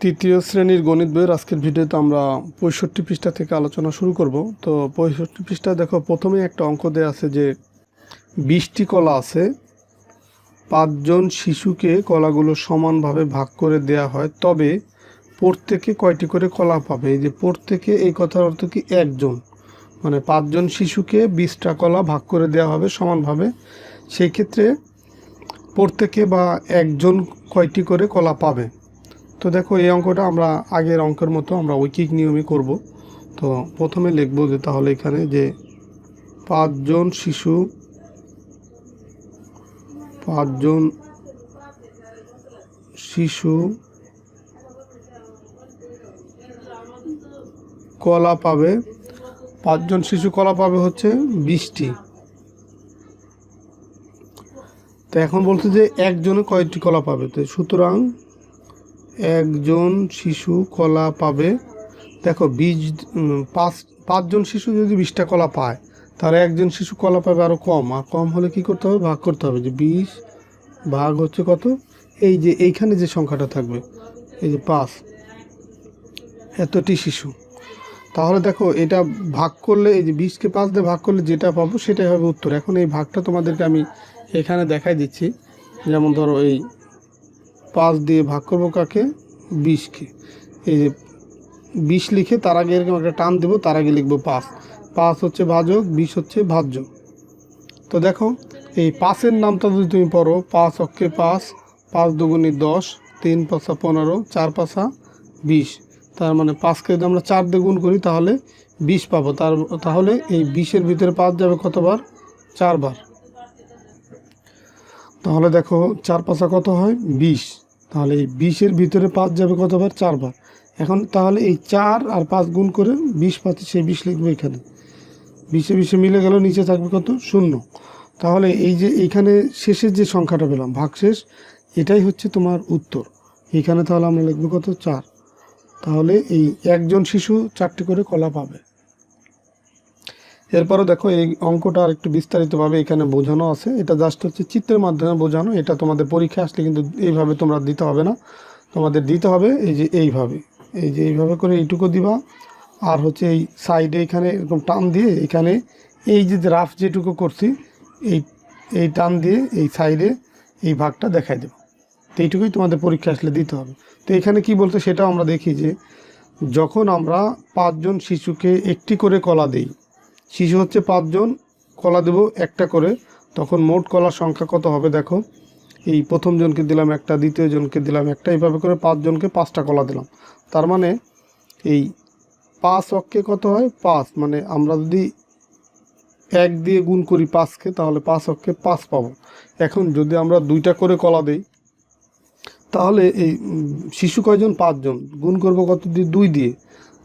তৃতীয় শ্রেণীর গণিত বইয়ের আজকের ভিডিওতে আমরা ৬৫ পৃষ্ঠা থেকে আলোচনা শুরু করব। তো ৬৫ পৃষ্ঠা দেখো, প্রথমে একটা অঙ্ক দেওয়া আছে যে ২০টি কলা আছে, ৫ জন শিশুকে কলাগুলো সমানভাবে ভাগ করে দেয়া হয়, তবে প্রত্যেকে কয়টি করে কলা পাবে। এই যে প্রত্যেকে, এই কথার অর্থ কি একজন, মানে ৫ জন শিশুকে ২০টা কলা ভাগ করে দেওয়া হবে সমানভাবে। সেই ক্ষেত্রে প্রত্যেকে বা একজন কয়টি করে কলা পাবে। তো দেখো, এই অঙ্কটা আমরা আগের অঙ্কের মতো আমরা ঐকিক নিয়মে করব। তো প্রথমে লিখব যে তাহলে এখানে যে ৫ জন শিশু কলা পাবে, ৫ জন শিশু কলা পাবে হচ্ছে ২০টি। তো এখন বলছে যে একজনে কয়টি কলা পাবে, তো সুতরাং একজন শিশু কলা পাবে। দেখো, ৫ জন শিশু যদি ২০টা কলা পায়, তাহলে একজন শিশু কলা পাবে আরও কম, আর কম হলে কি করতে হবে, ভাগ করতে হবে। যে ২০ ভাগ হচ্ছে কত, এই যে এইখানে যে সংখ্যাটা থাকবে, এই যে ৫, এতটি শিশু। তাহলে দেখো, এটা ভাগ করলে, এই যে ২০কে ৫ দিয়ে ভাগ করলে যেটা পাবো সেটাই হবে উত্তর। এখন এই ভাগটা তোমাদেরকে আমি এখানে দেখাই দিচ্ছি। যেমন ধরো, এই ৫ দিয়ে ভাগ করবো কাকে, ২০কে। এই যে ২০ লিখে তার আগে এরকম একটা টান দেবো, তার আগে লিখবো ৫। ৫ হচ্ছে ভাজক, ২০ হচ্ছে ভাজ্য। তো দেখো, এই ৫-এর নামটা যদি তুমি পড়ো, ৫ অক্ষে ৫, ৫ দুগুণে ১০, ৩ পাঁচা ১৫, ৪ পাঁচা ২০। তার মানে ৫কে যদি আমরা ৪ দিয়ে গুণ করি তাহলে ২০ পাবো। তাহলে এই ২০-এর ভিতরে ৫ যাবে কতবার, ৪ বার। তাহলে দেখো, ৪ পাঁচা কত হয়, ২০। তাহলে এই ২০-এর ভিতরে ৫ যাবে কতবার, ৪ বার। এখন তাহলে এই ৪ আর ৫ গুণ করে ২০ পাচ্ছি, সেই ২০ লিখবো এখানে। ২০-এ মিলে গেল, নিচে থাকবে কত, ০। তাহলে এই যে এইখানে শেষের যে সংখ্যাটা পেলাম, ভাগশেষ, এটাই হচ্ছে তোমার উত্তর। এইখানে তাহলে আমরা লিখবো কত, ৪। তাহলে এই একজন শিশু ৪টি করে কলা পাবে। এরপরে দেখো, এই অঙ্কটা আর একটু বিস্তারিতভাবে এখানে বোঝানো আছে। এটা জাস্ট হচ্ছে চিত্রের মাধ্যমে বোঝানো। এটা তোমাদের পরীক্ষা আসলে কিন্তু এইভাবে তোমরা দিতে হবে না, তোমাদের দিতে হবে এই যে এইভাবে, এই যে এইভাবে করে এইটুকু দিবা। আর হচ্ছে এই সাইডে এখানে এরকম টান দিয়ে, এখানে এই যে রাফ যেটুকু করছি, এই টান দিয়ে এই সাইডে এই ভাগটা দেখাই দেবো। তো এইটুকুই তোমাদের পরীক্ষা আসলে দিতে হবে। তো এখানে কি বলতে সেটাও আমরা দেখি যে যখন আমরা ৫ জন শিশুকে একটি করে কলা দিই, শিশু হচ্ছে ৫ জন, কলা দেব একটা করে, তখন মোট কলার সংখ্যা কত হবে। দেখো, এই প্রথম জনকে দিলাম একটা, দ্বিতীয় জনকে দিলাম একটা, এইভাবে করে ৫ জনকে ৫টা কলা দিলাম। তার মানে এই ৫ অক্ষে কত হয়, ৫, মানে আমরা যদি ১ দিয়ে গুণ করি ৫কে, তাহলে ৫ অক্ষে ৫ পাবো। এখন যদি আমরা ২টা করে কলা দিই, তাহলে এই শিশু কয়জন, ৫ জন, গুণ করবো কত দিয়ে, ২ দিয়ে।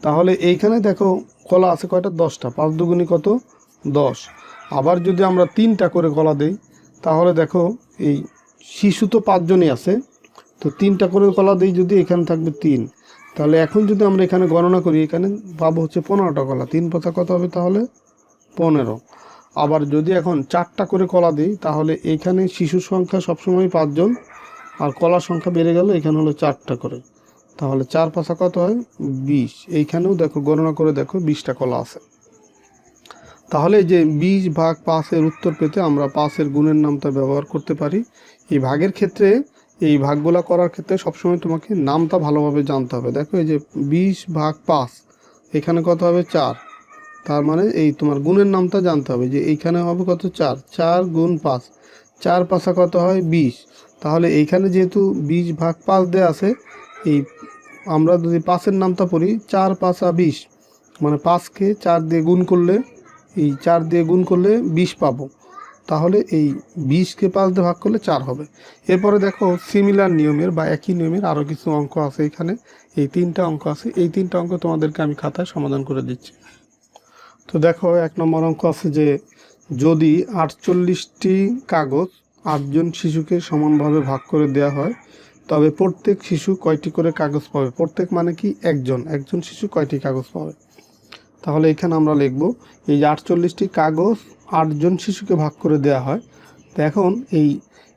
তাহলে এইখানে দেখো কলা আছে কয়টা, 10টা, ৫ দুগুণে কত, 10। আবার যদি আমরা 3টা করে কলা দিই, তাহলে দেখো এই শিশু তো ৫ জনই আছে, তো 3টা করে কলা দিই যদি, এখানে থাকবে 3। তাহলে এখন যদি আমরা এখানে গণনা করি, এখানে পাবো হচ্ছে 15টা কলা। 3 পাতা কত হবে তাহলে, 15। আবার যদি এখন 4টা করে কলা দিই, তাহলে এখানে শিশুর সংখ্যা সবসময় ৫ জন, আর কলার সংখ্যা বেড়ে গেল, এখানে হলো 4টা করে। তাহলে 4 পাঁচা কত হয়, 20। এইখানেও দেখো গণনা করে দেখো 20টা কলা আছে। তাহলে যে 20 ভাগ 5-এর উত্তর পেতে আমরা 5-এর গুণের নামটা ব্যবহার করতে পারি। এই ভাগের ক্ষেত্রে, এই ভাগগুলা করার ক্ষেত্রে সবসময় তোমাকে নামটা ভালোভাবে জানতে হবে। দেখো, এই যে 20 ভাগ 5, এখানে কত হবে, 4। তার মানে এই তোমার গুণের নামটা জানতে হবে, যে এইখানে হবে কত, 4। 4 গুণ 5, 4 পাঁচা কত হয়, 20। তাহলে এইখানে যেহেতু 20 ভাগ 5 দেওয়া আছে, এই আমরা যদি 5-এর নামটা পড়ি, 4 পাঁচা 20, মানে 5কে 4 দিয়ে গুণ করলে, এই 4 দিয়ে গুণ করলে 20 পাবো। তাহলে এই 20কে 5 দিয়ে ভাগ করলে 4 হবে। এরপরে দেখো, সিমিলার নিয়মের বা একই নিয়মের আরও কিছু অঙ্ক আছে এখানে। এই 3টা অঙ্ক আছে, এই 3টা অঙ্ক তোমাদেরকে আমি খাতায় সমাধান করে দিচ্ছি। তো দেখো, 1 নম্বর অঙ্ক আছে যে যদি 48টি কাগজ 8 জন শিশুকে সমানভাবে ভাগ করে দেওয়া হয়, তবে প্রত্যেক শিশু কয়টি করে কাগজ পাবে। প্রত্যেক মানে কি, একজন শিশু কয়টি কাগজ পাবে। তাহলে এখানে আমরা লিখব, এই 48টি কাগজ 8 জন শিশুকে ভাগ করে দেওয়া হয়। তো এখন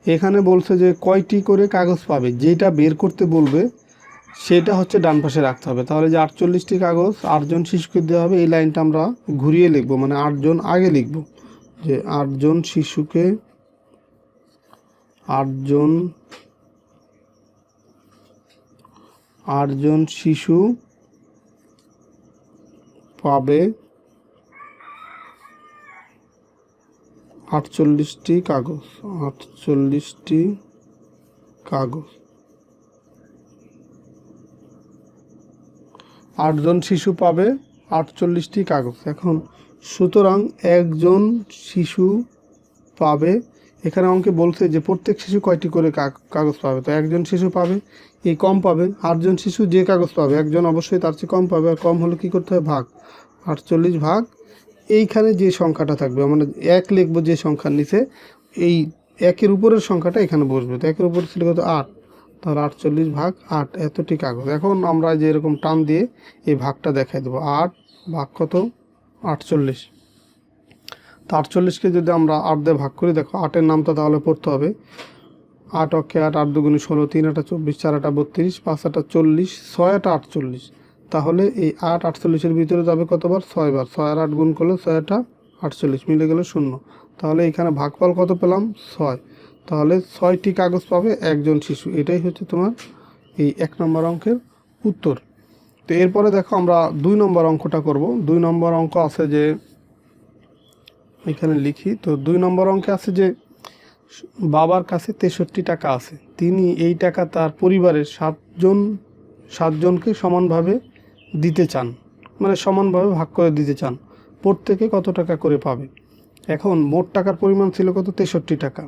এখানে বলছে যে কয়টি করে কাগজ পাবে, যেটা বের করতে বলবে সেটা হচ্ছে ডান পাশে রাখতে হবে। তাহলে যে 48টি কাগজ 8জন শিশুকে দেওয়া হবে, এই লাইনটা আমরা ঘুরিয়ে লিখবো, মানে 8জন আগে লিখব, যে 8জন শিশুকে 8জন শিশু পাবে 48টি কাগজ। 48টি কাগজ, 8জন শিশু পাবে 48টি কাগজ। এখন সুতরাং একজন শিশু পাবে, এখানে আমাকে বলছে যে প্রত্যেক শিশু কয়টি করে কাগজ পাবে, তো একজন শিশু পাবে, এই কম পাবে। 8জন শিশু যে কাগজ পাবে, একজন অবশ্যই তার চেয়ে কম পাবে, আর কম হলে কী করতে হবে, ভাগ। 48 ভাগ এইখানে যে সংখ্যাটা থাকবে, মানে 1 লিখবো যে সংখ্যার নিচে, এই 1-এর উপরের সংখ্যাটা এখানে বসবে। তো 1-এর উপরে ছিল কত, 8, তাহলে 48 ভাগ 8 এতটি কাগজ। এখন আমরা যে এরকম টান দিয়ে এই ভাগটা দেখাই দেবো, 8 ভাগ কত, 48। তো 48কে যদি আমরা 8 দিয়ে ভাগ করি, দেখো 8-এর নামটা তাহলে পড়তে হবে, 8 অক্ষে 8, 8 দুগুণে 16, 3 8 24, 4 8 32, 5 8 40, 6 8 48। তাহলে এই 8 48-এর ভিতরে যাবে কতবার, 6 বার। 6 আর 8 গুণ করলে 6 8 48, মিলে গেল 0। তাহলে এখানে ভাগফল কত পেলাম, 6। তাহলে 6টি কাগজ পাবে একজন শিশু। এটাই হচ্ছে তোমার এই 1 নম্বর অঙ্কের উত্তর। তো এরপরে দেখো আমরা 2 নম্বর অঙ্কটা করব। 2 নম্বর অঙ্ক আছে যে, এখানে লিখি, তো 2 নম্বর অঙ্কে আছে যে বাবার কাছে 63 টাকা আছে, তিনি এই টাকা তার পরিবারের 7জনকে সমানভাবে দিতে চান, মানে সমানভাবে ভাগ করে দিতে চান। প্রত্যেকে কত টাকা করে পাবে। এখন মোট টাকার পরিমাণ ছিল কত, 63 টাকা।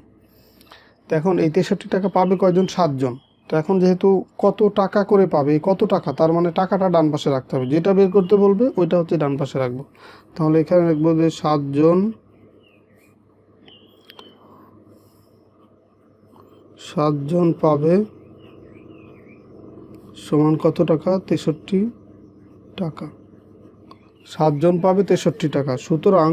তো এখন এই 63 টাকা পাবে কয়জন, 7জন। তো এখন যেহেতু কত টাকা করে পাবে, কত টাকা, তার মানে টাকাটা ডান পাশে রাখতে হবে, যেটা বের করতে বলবে ওইটা হচ্ছে ডান পাশে রাখবো। তাহলে এখানে লিখবো যে 7জন পাবে সমান কত টাকা, 63 টাকা। 7জন পাবে 63 টাকা, সুতরাং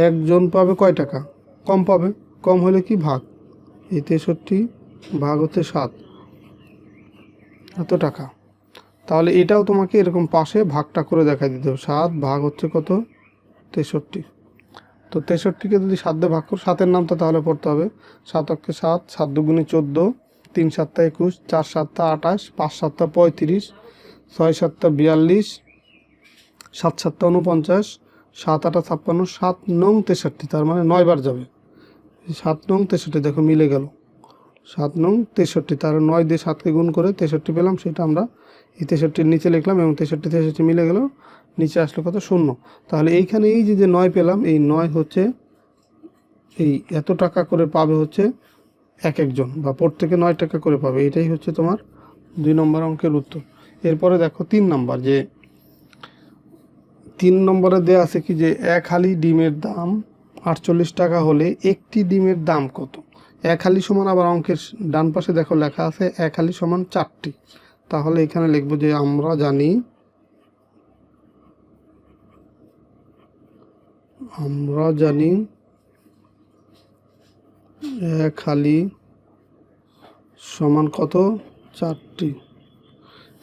একজন পাবে কয় টাকা, কম পাবে। কম হলে কি, ভাগ। এই 63 ভাগ হচ্ছে 7, এত টাকা। তাহলে এটাও তোমাকে এরকম পাশে ভাগটা করে দেখাই দিতে হবে, 7 ভাগ হচ্ছে কত, 63। তো 63কে যদি 7 দিয়ে ভাগ করো, 7-এর নামটা তাহলে পড়তে হবে, 7 অক্ষে 7, 7 দুগুণে 14, 3 7 21, 4 7 28, 5 7 35, 6 7 42, 7 7 49, 7 8 56, 7 9 63, তার মানে 9 বার যাবে। 7 9 63 দেখো মিলে গেল, 7 9 63, তার 9 দিয়ে 7কে গুণ করে 63 পেলাম, সেটা আমরা এই 63-র নিচে লিখলাম, এবং 63 63 মিলে গেল, নিচে আসলো কত, 0। তাহলে এইখানে এই যে 9 পেলাম, এই 9 হচ্ছে এই এত টাকা করে পাবে হচ্ছে এক একজন, বা প্রত্যেকে 9 টাকা করে পাবে। এটাই হচ্ছে তোমার 2 নম্বর অঙ্কের উত্তর। এরপরে দেখো 3 নম্বর, যে 3 নম্বরে দেওয়া আছে কি, যে এক হালি ডিমের দাম 48 টাকা হলে একটি ডিমের দাম কত। এক হালি সমান, আবার অঙ্কের ডান পাশে দেখো লেখা আছে এক হালি সমান 4টি। তাহলে এখানে লিখবো যে আমরা জানি এক হালি সমান কত, 4টি।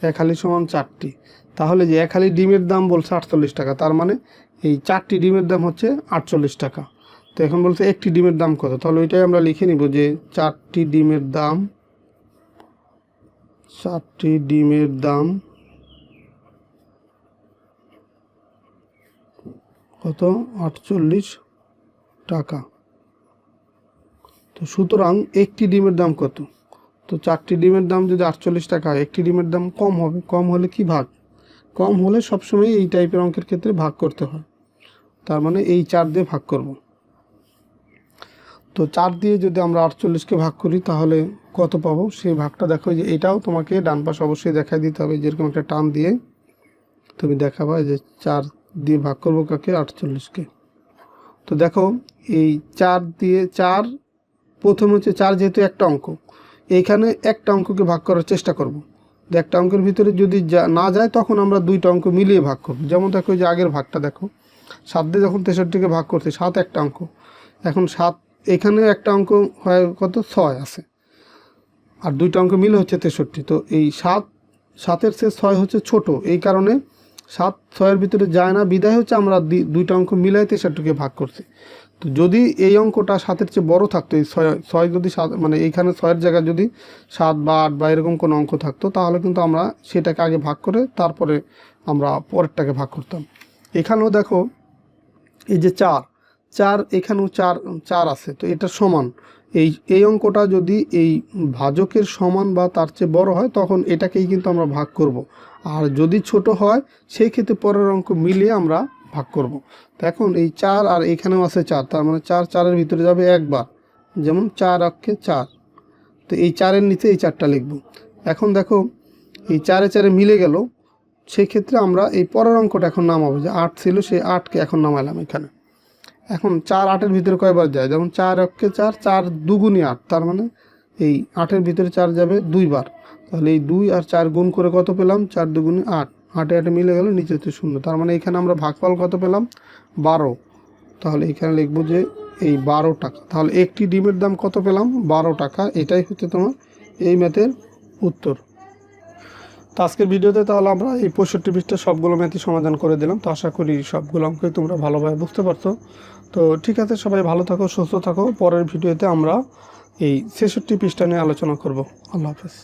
এক হালি সমান 4টি। তাহলে যে এক হালি ডিমের দাম বলছে 48 টাকা, তার মানে এই 4টি ডিমের দাম হচ্ছে 48 টাকা। তো এখন বলছে একটি ডিমের দাম কত, তাহলে ওইটাই আমরা লিখে নিব যে 4টি ডিমের দাম কত, 48 টাকা। তো সুতরাং একটি ডিমের দাম কত, তো 4টি ডিমের দাম যদি 48 টাকা হয়, একটি ডিমের দাম কম হবে। কম হলে কি, ভাগ। কম হলে সবসময় এই টাইপের অঙ্কের ক্ষেত্রে ভাগ করতে হয়, তার মানে এই 4 দিয়ে ভাগ করব। তো 4 দিয়ে যদি আমরা 48কে ভাগ করি তাহলে কত পাবো, সেই ভাগটা দেখো, যে এটাও তোমাকে ডান পাশে অবশ্যই দেখাই দিতে হবে, যেরকম একটা টান দিয়ে তুমি দেখাবা যে 4 দিয়ে ভাগ করবো কাকে, 48কে। তো দেখো এই 4 দিয়ে 4, প্রথম হচ্ছে 4 যেহেতু একটা অঙ্ক, এইখানে একটা অঙ্ককে ভাগ করার চেষ্টা করব। একটা অঙ্কের ভিতরে যদি না যায়, তখন আমরা 2টা অঙ্ক মিলিয়ে ভাগ করব। যেমন দেখো যে আগের ভাগটা দেখো, 7 দিয়ে যখন 63কে ভাগ করছে, 7 একটা অঙ্ক, এখন 7 এখানে একটা অঙ্ক হয় কত, 6 আছে, আর দুইটা অঙ্ক মিলে হচ্ছে 63। তো এই 7-7-এর চেয়ে 6 হচ্ছে ছোট, এই কারণে 7-6-এর ভিতরে যায় না, বিদায় হচ্ছে আমরা দুইটা অঙ্ক মিলাই 63কে ভাগ করছি। তো যদি এই অঙ্কটা 7-এর চেয়ে বড় থাকতো, এই 6 যদি 7 মানে এইখানে 6-এর জায়গায় যদি 7 বা 8 বা এরকম কোনো অঙ্ক থাকতো, তাহলে কিন্তু আমরা সেটাকে আগে ভাগ করে তারপরে আমরা পরেরটাকে ভাগ করতাম। এখানেও দেখো এই যে 4 এখানেও 4 আছে, তো এটা সমান। এই অঙ্কটা যদি এই ভাজকের সমান বা তার চেয়ে বড় হয় তখন এটাকেই কিন্তু আমরা ভাগ করব। আর যদি ছোট হয় সেই ক্ষেত্রে পরের অঙ্ক মিলিয়ে আমরা ভাগ করব। তো এখন এই 4 আর এখানেও আছে 4, তার মানে 4-4-এর ভিতরে যাবে একবার, যেমন 4 অক্ষে 4। তো এই 4-এর নিচে এই 4টা লিখব। এখন দেখো এই 4-4 মিলে গেল, সেই ক্ষেত্রে আমরা এই পরের অঙ্কটা এখন নামাবো। যে 8 ছিল সেই 8কে এখন নামাইলাম এখানে। এখন 4-8-এর ভিতরে কয়বার যায়, যেমন 4 অক্ষে 4, 4 দুগুণে 8, তার মানে এই 8-এর ভিতরে 4 যাবে 2 বার। তাহলে এই 2 আর 4 গুণ করে কত পেলাম, 4 দুগুণে 8, 8-8 মিলে গেল, নিচে হচ্ছে 0। তার মানে এখানে আমরা ভাগফল কত পেলাম, 12। তাহলে এখানে লিখবো যে এই 12 টাকা। তাহলে একটি ডিমের দাম কত পেলাম, 12 টাকা। এটাই হচ্ছে তোমার এই ম্যাথের উত্তর। তো আজকের ভিডিওতে তাহলে আমরা এই 65 পৃষ্ঠা সবগুলো ম্যাথই সমাধান করে দিলাম। তো আশা করি সবগুলো অঙ্কই তোমরা ভালোভাবে বুঝতে পারছো। তো ঠিক আছে, সবাই ভালো থাকো, সুস্থ থাকো। পরের ভিডিওতে আমরা এই 66 পৃষ্ঠা নিয়ে আলোচনা করব। আল্লাহ হাফেজ।